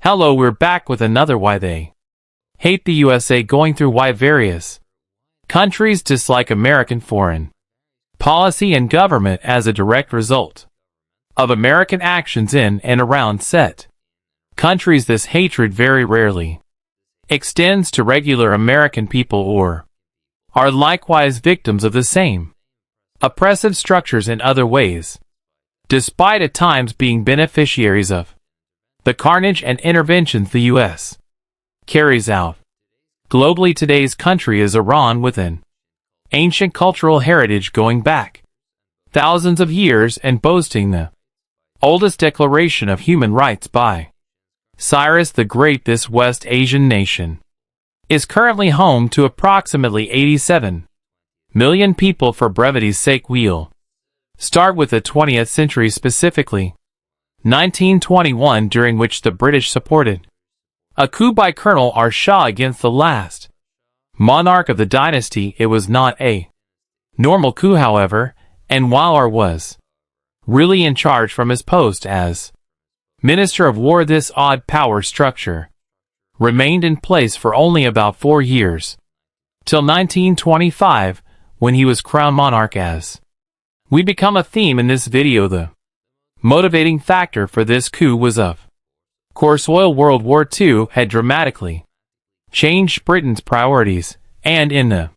Hello, we're back with another Why They Hate the USA, going through why various countries dislike American foreign policy and government as a direct result of American actions in and around said countries. This hatred very rarely extends to regular American people or are likewise victims of the same oppressive structures in other ways, despite at times being beneficiaries of the carnage and interventions the U.S. carries out. Globally, today's country is Iran, with an ancient cultural heritage going back thousands of years and boasting the oldest declaration of human rights by Cyrus the Great. This West Asian nation is currently home to approximately 87 million people. For brevity's sake, we'll start with the 20th century, specifically 1921, during which the British supported a coup by Colonel R. Shah against the last monarch of the dynasty. It was not a normal coup, however, and while R was really in charge from his post as Minister of War, this odd power structure remained in place for only about 4 years, till 1925, when he was crowned monarch. As we become a theme in this video, the motivating factor for this coup was of course oil. World War II had dramatically changed Britain's priorities, and in the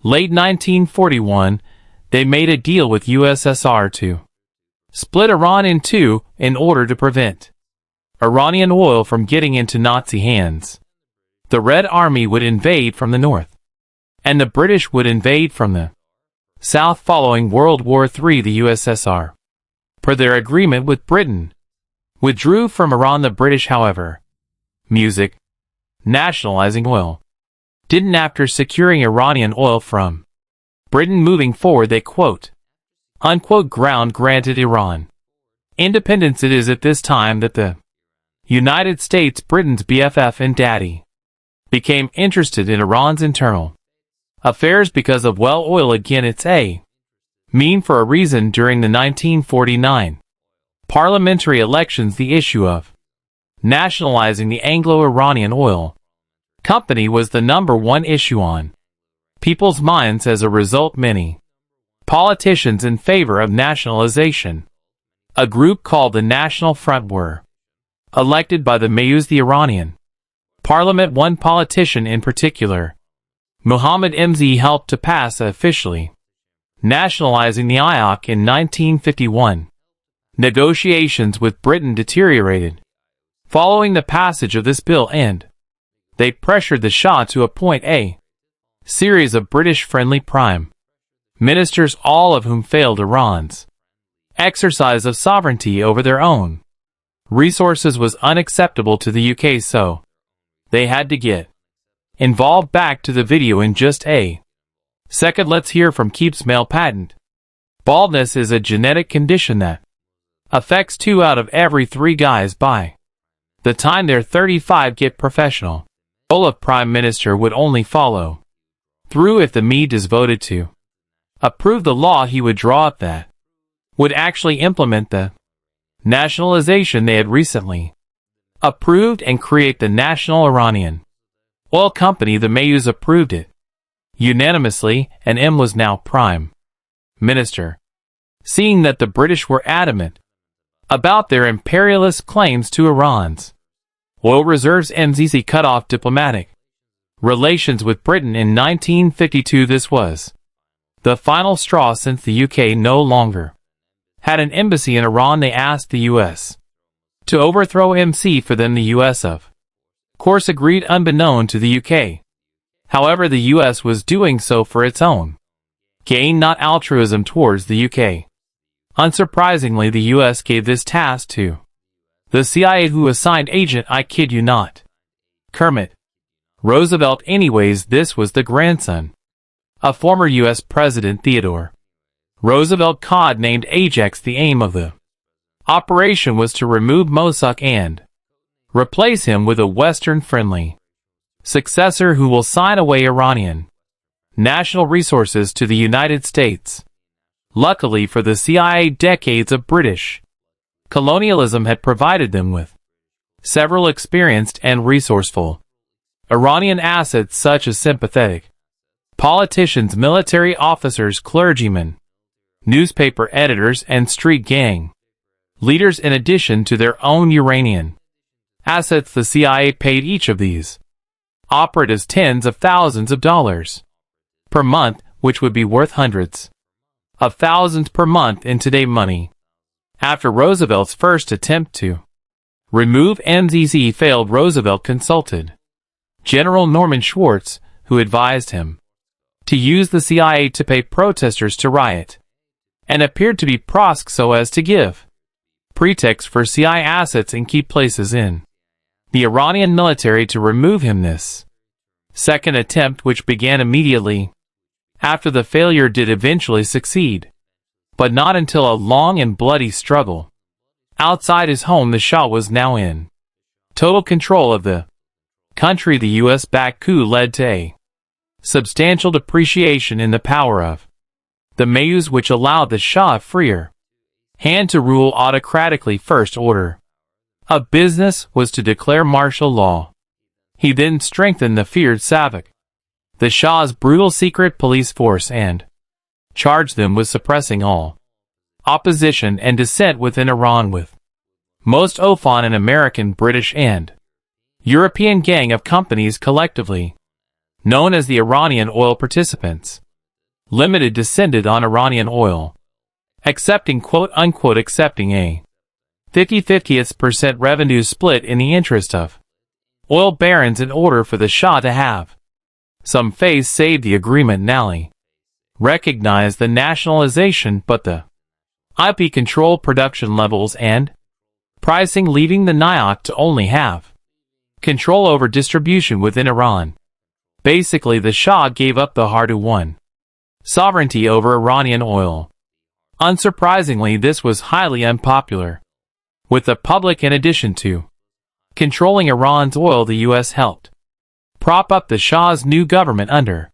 late 1941, they made a deal with USSR to split Iran in two in order to prevent Iranian oil from getting into Nazi hands. The Red Army would invade from the north, and the British would invade from the south. Following World War III, the USSR, per their agreement with Britain, withdrew from Iran. The British, however, nationalizing oil didn't. After securing Iranian oil from Britain moving forward, they quote-unquote granted Iran independence. It is at this time that the United States, Britain's BFF and daddy, became interested in Iran's internal affairs because of oil. Again, it's a mean for a reason. During the 1949 parliamentary elections, the issue of nationalizing the Anglo-Iranian Oil Company was the #1 issue on people's minds. As a result, many politicians in favor of nationalization, a group called the National Front, were elected by the Mayus, the Iranian parliament. One politician in particular, Mohammad Mz, helped to pass officially nationalizing the haqeeqat in 1951. Negotiations with Britain deteriorated following the passage of this bill, and they pressured the Shah to appoint a series of British-friendly prime ministers, all of whom failed Iran's exercise of sovereignty over their own resources was unacceptable to the UK, so they had to get involved. Back to the video in just a second. Let's hear from Keep's male patent. Baldness is a genetic condition that affects 2 out of every 3 guys. By the time they're 35, get professional role of prime minister would only follow through if the Med is voted to approve the law he would draw up that would actually implement the nationalization they had recently approved and create the National Iranian Oil Company. The Mayus approved it unanimously, and M was now prime minister. Seeing that the British were adamant about their imperialist claims to Iran's oil reserves, MZC cut off diplomatic relations with Britain in 1952. This was the final straw, since the UK no longer had an embassy in Iran. They asked the US to overthrow MC for them. The US, of course, agreed, unbeknown to the UK. However, the US was doing so for its own gain, not altruism towards the UK. Unsurprisingly, the US gave this task to the CIA, who assigned agent, I kid you not, Kermit Roosevelt. Anyways, this was the grandson of former US President Theodore Roosevelt, cod-named Ajax. The aim of the operation was to remove Mossad and replace him with a Western-friendly successor who will sign away Iranian national resources to the United States. Luckily for the CIA, decades of British colonialism had provided them with several experienced and resourceful Iranian assets such as sympathetic politicians, military officers, clergymen, newspaper editors, and street gang leaders. In addition to their own Iranian assets, the CIA paid each of these operatives tens of thousands of dollars per month, which would be worth hundreds of thousands per month in today's money. After Roosevelt's first attempt to remove MZZ failed, Roosevelt consulted General Norman Schwartz, who advised him to use the CIA to pay protesters to riot, and appeared to be prosque so as to give pretext for CIA assets in key places in the Iranian military to remove him. This second attempt, which began immediately after the failure, did eventually succeed, but not until a long and bloody struggle outside his home. The Shah was now in total control of the country. The U.S.-backed coup led to a substantial depreciation in the power of the Mayus, which allowed the Shah a freer hand to rule autocratically. First order of business was to declare martial law. He then strengthened the feared Savak, the Shah's brutal secret police force, and charged them with suppressing all opposition and dissent within Iran, with most often an American, British, and European gang of companies collectively known as the Iranian Oil Participants Limited descended on Iranian oil, accepting quote-unquote accepting a 50/50% revenue split in the interest of oil barons in order for the Shah to have some phase saved. The agreement narrowly recognized the nationalization, but the IP controlled production levels and pricing, leaving the NIOC to only have control over distribution within Iran. Basically, the Shah gave up the hard-won sovereignty over Iranian oil. Unsurprisingly, this was highly unpopular with the public. In addition to controlling Iran's oil, the U.S. helped prop up the Shah's new government under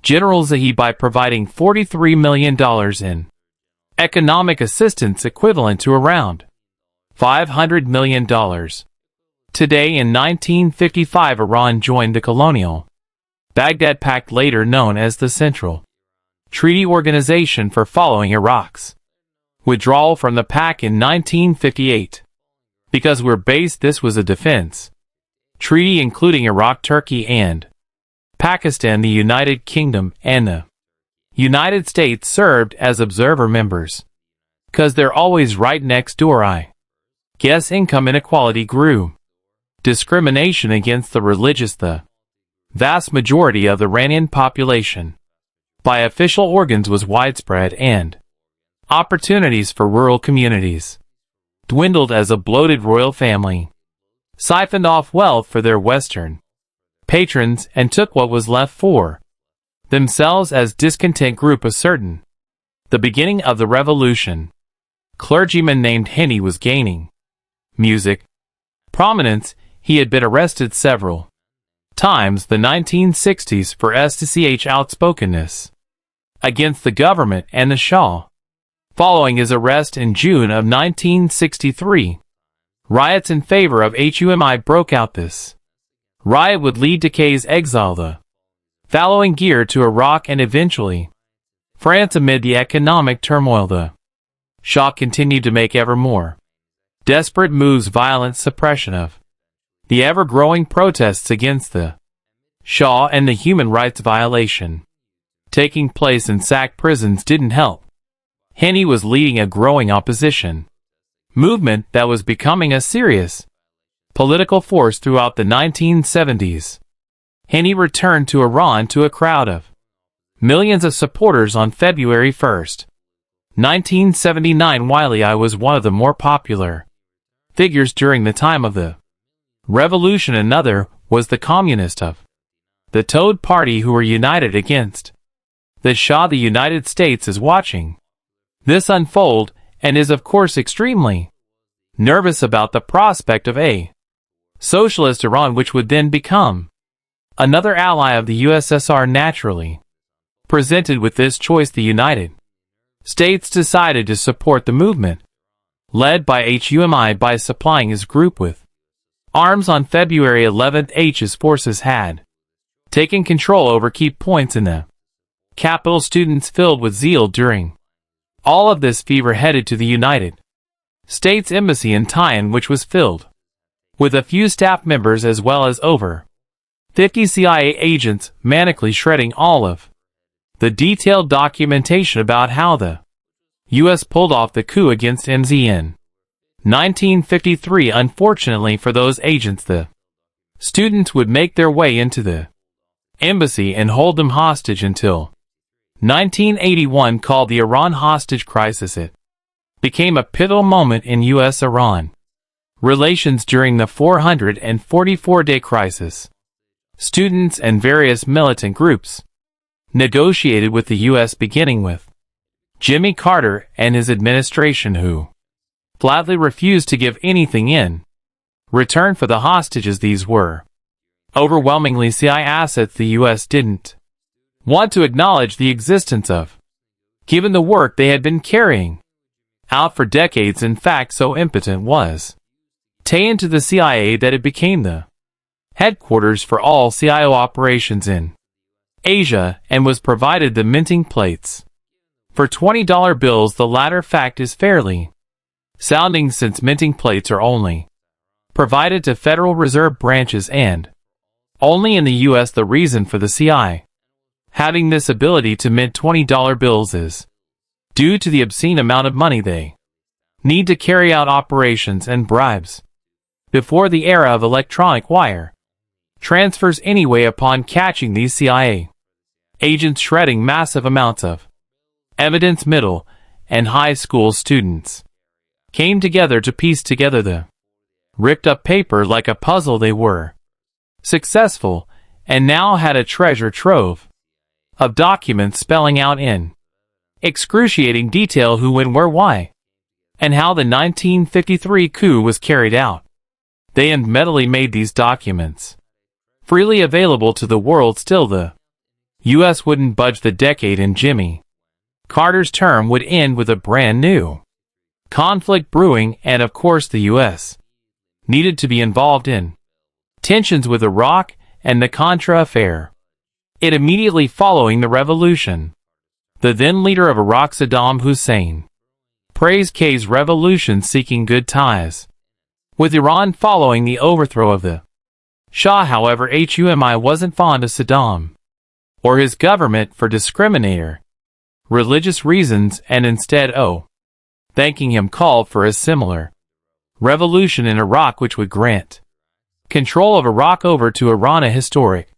General Zahi by providing $43 million in economic assistance, equivalent to around $500 million. Today, in 1955, Iran joined the colonial Baghdad Pact, later known as the Central Treaty Organization, for following Iraq's withdrawal from the pact in 1958. Because we're based, this was a defense treaty including Iraq, Turkey, and Pakistan. The United Kingdom and the United States served as observer members. 'Cause they're always right next door, I guess income inequality grew. Discrimination against the religious, the vast majority of the Iranian population, by official organs was widespread, and opportunities for rural communities dwindled as a bloated royal family siphoned off wealth for their Western patrons and took what was left for themselves. As discontent group ascertained the beginning of the revolution, clergyman named Henny was gaining music prominence. He had been arrested several times the 1960s for STCH outspokenness against the government and the Shah. Following his arrest in June of 1963, riots in favor of HUMI broke out. This riot would lead to K's exile the following year to Iraq and eventually France. Amid the economic turmoil, the Shah continued to make ever more desperate moves, violent suppression of the ever-growing protests against the Shah and the human rights violation taking place in sacked prisons didn't help. Henny was leading a growing opposition movement that was becoming a serious political force throughout the 1970s. Henny returned to Iran to a crowd of millions of supporters on February 1, 1979. While I was one of the more popular figures during the time of the revolution, another was the communist of the Toad Party, who were united against the Shah. The United States is watching this unfold and is of course extremely nervous about the prospect of a socialist Iran, which would then become another ally of the USSR. Naturally, presented with this choice, the United States decided to support the movement led by HUMI by supplying his group with Arms on February 11th. H's forces had taken control over key points in the capital. Students filled with zeal during all of this fever headed to the United States Embassy in Tyne, which was filled with a few staff members as well as over 50 CIA agents manically shredding all of the detailed documentation about how the U.S. pulled off the coup against MZ in 1953. Unfortunately for those agents, the students would make their way into the embassy and hold them hostage until 1981, called the Iran hostage crisis. It became a pivotal moment in U.S.-Iran relations during the 444-day crisis. Students and various militant groups negotiated with the U.S., beginning with Jimmy Carter and his administration, who flatly refused to give anything in return for the hostages. These were overwhelmingly CIA assets the U.S. didn't want to acknowledge the existence of, given the work they had been carrying out for decades. In fact, so impotent was taken to the CIA that it became the headquarters for all CIO operations in Asia, and was provided the minting plates for $20 bills. The latter fact is fairly sounding, since minting plates are only provided to Federal Reserve branches and only in the U.S. The reason for the CIA having this ability to mint $20 bills is due to the obscene amount of money they need to carry out operations and bribes before the era of electronic wire transfers. Anyway, upon catching these CIA agents shredding massive amounts of evidence, middle and high school students came together to piece together the ripped up paper like a puzzle. They were successful and now had a treasure trove of documents spelling out in excruciating detail who, when, where, why, and how the 1953 coup was carried out. They undoubtedly made these documents freely available to the world. Still, the U.S. wouldn't budge. The decade in Jimmy Carter's term would end with a brand new conflict brewing, and of course the U.S. needed to be involved in tensions with Iraq and the Contra affair. It immediately following the revolution, the then leader of Iraq, Saddam Hussein, praised K's revolution, seeking good ties with Iran following the overthrow of the Shah. However, HUMI wasn't fond of Saddam or his government for discriminator religious reasons, and instead, thanking him, called for a similar revolution in Iraq which would grant control of Iraq over to Iran. A historic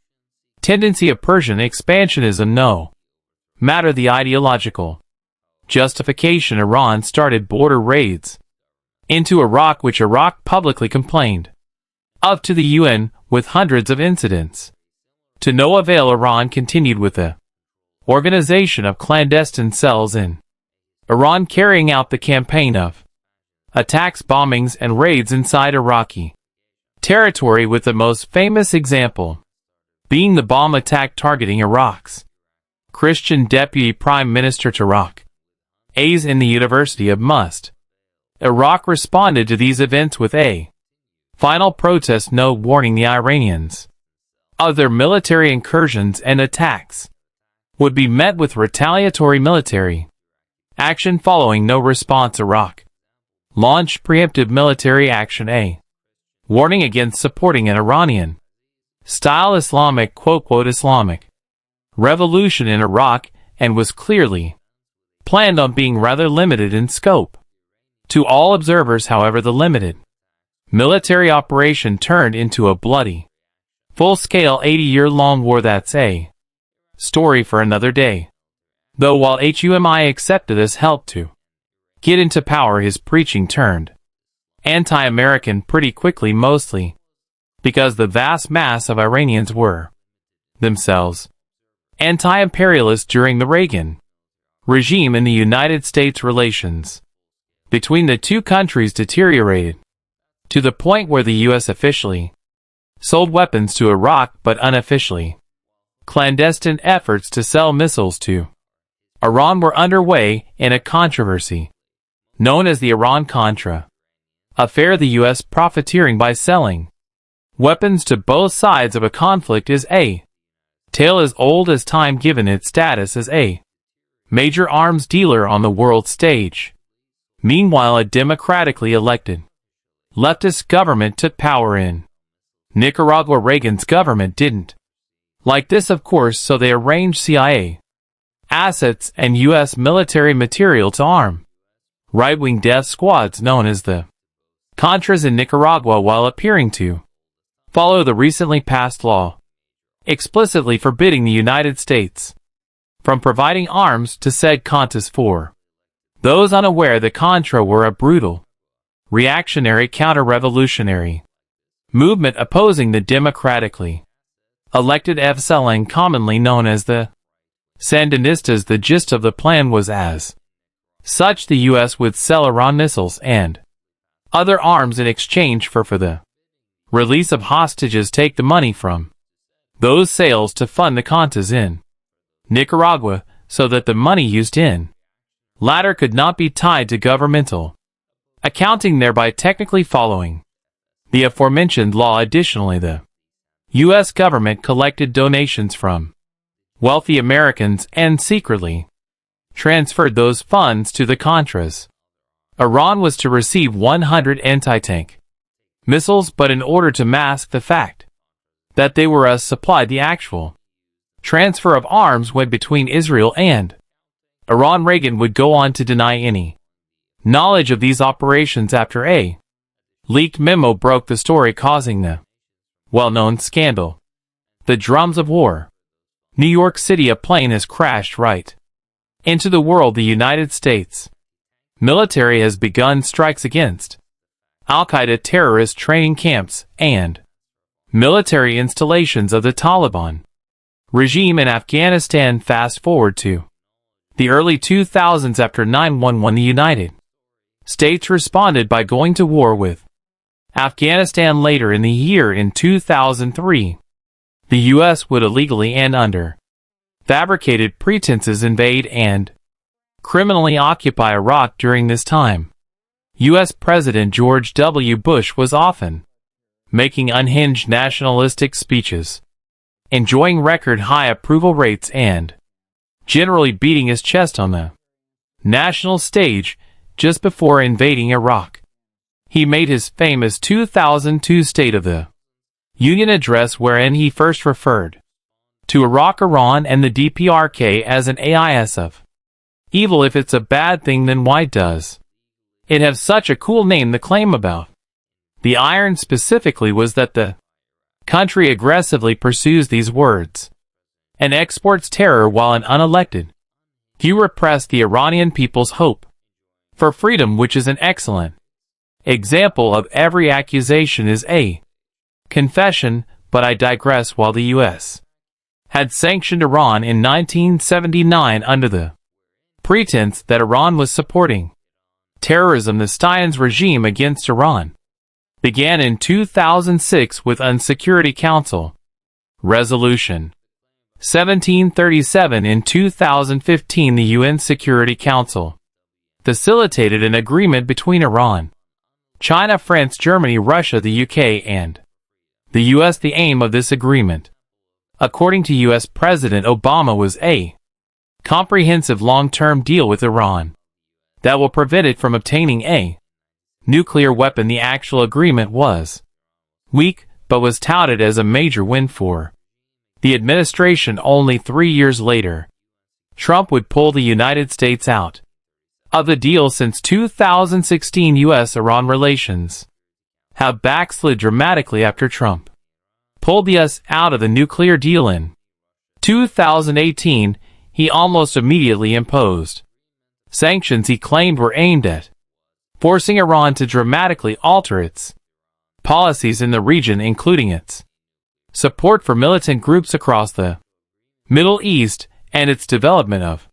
tendency of Persian expansionism. No matter the ideological justification, Iran started border raids into Iraq, which Iraq publicly complained of to the UN, with hundreds of incidents to no avail. Iran continued with the organization of clandestine cells in Iran, carrying out the campaign of attacks, bombings, and raids inside Iraqi territory, with the most famous example being the bomb attack targeting Iraq's Christian Deputy Prime Minister Taraq A's in the University of Must. Iraq responded to these events with a final protest note warning the Iranians of their military incursions and attacks would be met with retaliatory military action. Following no response, Iraq launched preemptive military action, a warning against supporting an Iranian-style Islamic, quote-quote, Islamic revolution in Iraq, and was clearly planned on being rather limited in scope. To all observers, however, the limited military operation turned into a bloody, full-scale 80-year-long war. That's a story for another day. Though while HUMI accepted this help to get into power, his preaching turned anti-American pretty quickly, mostly because the vast mass of Iranians were themselves anti-imperialist. During the Reagan regime in the United States, relations between the two countries deteriorated to the point where the U.S. officially sold weapons to Iraq, but unofficially clandestine efforts to sell missiles to Iran were underway in a controversy known as the Iran-Contra affair, the U.S. profiteering by selling weapons to both sides of a conflict is a tale as old as time given its status as a major arms dealer on the world stage. Meanwhile, a democratically elected leftist government took power in Nicaragua. Reagan's government didn't like this, of course, so they arranged CIA assets and U.S. military material to arm right-wing death squads known as the Contras in Nicaragua, while appearing to follow the recently passed law explicitly forbidding the United States from providing arms to said Contras. For those unaware, the Contra were a brutal, reactionary counter-revolutionary movement opposing the democratically elected FSLN, commonly known as the Sandinistas. The gist of the plan was as such: the U.S. would sell Iran missiles and other arms in exchange for the release of hostages, take the money from those sales to fund the Contras in Nicaragua, so that the money used in latter could not be tied to governmental accounting, thereby technically following the aforementioned law. Additionally, the U.S. government collected donations from wealthy Americans and secretly transferred those funds to the Contras. Iran was to receive 100 anti-tank missiles, but in order to mask the fact that they were supplied, the actual transfer of arms went between Israel and Iran. Reagan would go on to deny any knowledge of these operations after a leaked memo broke the story, causing the well-known scandal, the drums of war. New York City, a plane has crashed right into the world. The United States military has begun strikes against Al-Qaeda terrorist training camps and military installations of the Taliban regime in Afghanistan. Fast forward to the early 2000s. After 9/11, the United States responded by going to war with Afghanistan. Later in the year, in 2003, the U.S. would illegally and under fabricated pretenses invade and criminally occupy Iraq. During this time, U.S. President George W. Bush was often making unhinged nationalistic speeches, enjoying record-high approval rates, and generally beating his chest on the national stage. Just before invading Iraq, he made his famous 2002 State of the Union address, wherein he first referred to Iraq, Iran, and the DPRK as an AIS of evil. If it's a bad thing, then why does it have such a cool name? The claim about the iron specifically was that the country aggressively pursues these words and exports terror, while an unelected few repress the Iranian people's hope for freedom, which is an excellent example of every accusation is a confession. But I digress. While the U.S. had sanctioned Iran in 1979 under the pretense that Iran was supporting terrorism, the Stein's regime against Iran began in 2006 with Security Council Resolution 1737. In 2015, the UN Security Council facilitated an agreement between Iran, China, France, Germany, Russia, the UK, and the U.S. The aim of this agreement, according to U.S. President Obama, was a comprehensive long-term deal with Iran that will prevent it from obtaining a nuclear weapon. The actual agreement was weak, but was touted as a major win for the administration. Only 3 years later, Trump would pull the United States out of the deal. Since 2016, U.S.-Iran relations have backslid dramatically after Trump pulled the U.S. out of the nuclear deal in 2018. He almost immediately imposed sanctions he claimed were aimed at forcing Iran to dramatically alter its policies in the region, including its support for militant groups across the Middle East and its development of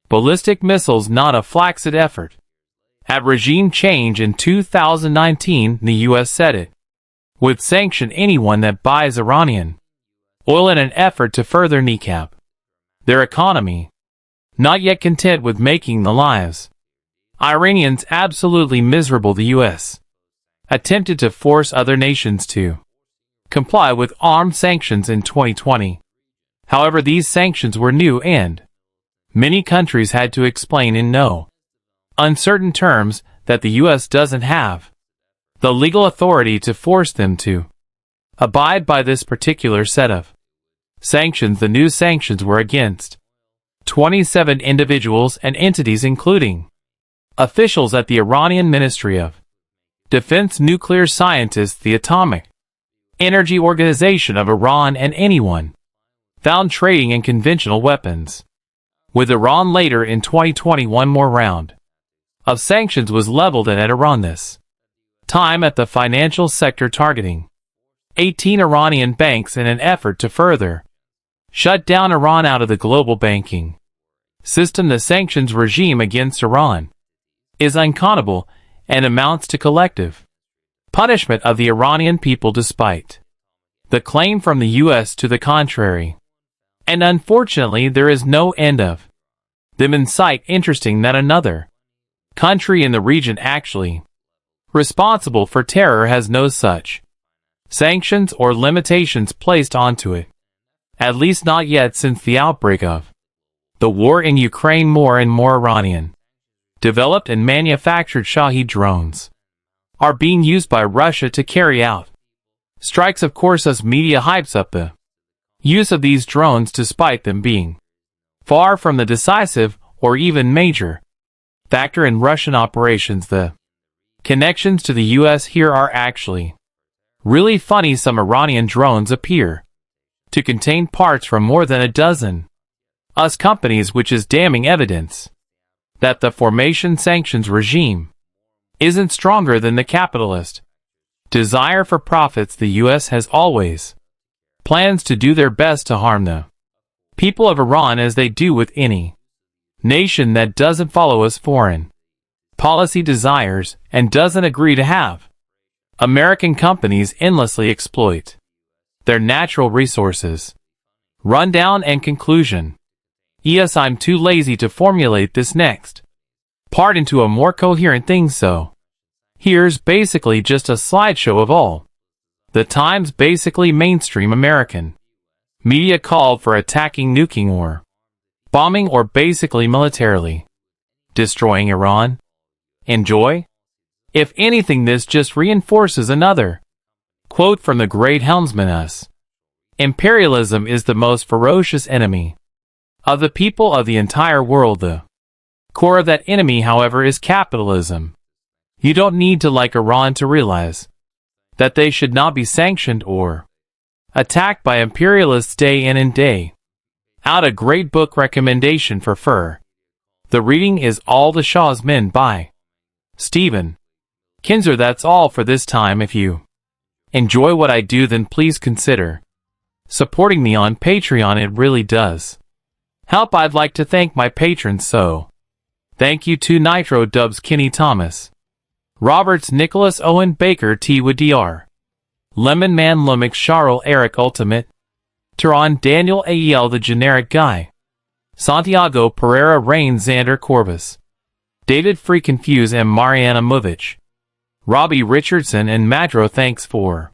ballistic missiles. Not a flaccid effort at regime change. In 2019, the U.S. said it would sanction anyone that buys Iranian oil in an effort to further kneecap their economy. Not yet content with making the lives Iranians absolutely miserable, the U.S. attempted to force other nations to comply with armed sanctions in 2020. However, these sanctions were new and many countries had to explain in no uncertain terms that the U.S. doesn't have the legal authority to force them to abide by this particular set of sanctions. The new sanctions were against 27 individuals and entities, including officials at the Iranian Ministry of Defense, nuclear scientists, the Atomic Energy Organization of Iran, and anyone found trading in conventional weapons with Iran. Later in 2020, one more round of sanctions was leveled at Iran, this time at the financial sector, targeting 18 Iranian banks in an effort to further shut down Iran out of the global banking system. The sanctions regime against Iran is uncountable and amounts to collective punishment of the Iranian people, despite the claim from the U.S. to the contrary. And unfortunately, there is no end of them in sight. Interesting that another country in the region actually responsible for terror has no such sanctions or limitations placed onto it, at least not yet. Since the outbreak of the war in Ukraine, more and more Iranian developed and manufactured Shahed drones are being used by Russia to carry out strikes. Of course, us media hypes up the use of these drones, despite them being far from the decisive or even major factor in Russian operations. The connections to the U.S. here are actually really funny. Some Iranian drones appear to contain parts from more than a dozen US companies, which is damning evidence that the formation sanctions regime isn't stronger than the capitalist desire for profits. The U.S. has always plans to do their best to harm the people of Iran, as they do with any nation that doesn't follow its foreign policy desires and doesn't agree to have American companies endlessly exploit their natural resources. Rundown and conclusion. Yes, I'm too lazy to formulate this next part into a more coherent thing, so here's basically just a slideshow of all the times basically mainstream American media called for attacking, nuking, or bombing, or basically militarily destroying Iran. Enjoy? If anything, this just reinforces another quote from the great helmsman us. Imperialism is the most ferocious enemy of the people of the entire world. The core of that enemy, however, is capitalism. You don't need to like Iran to realize that they should not be sanctioned or attacked by imperialists day in and day out. A great book recommendation for the reading is All the Shah's Men by Stephen Kinzer. That's all for this time. If you enjoy what I do, then please consider supporting me on Patreon. It really does help. I'd like to thank my patrons, so thank you to Nitro Dubs, Kenny Thomas Roberts, Nicholas Owen, Baker T. Wood, Dr. Lemon Man, Lumix, Charles, Eric, Ultimate Tehran, Daniel Ael, The Generic Guy, Santiago Pereira, Rain, Xander Corbus, David Free Confuse, and Mariana Movich, Robbie Richardson, and Madro. Thanks for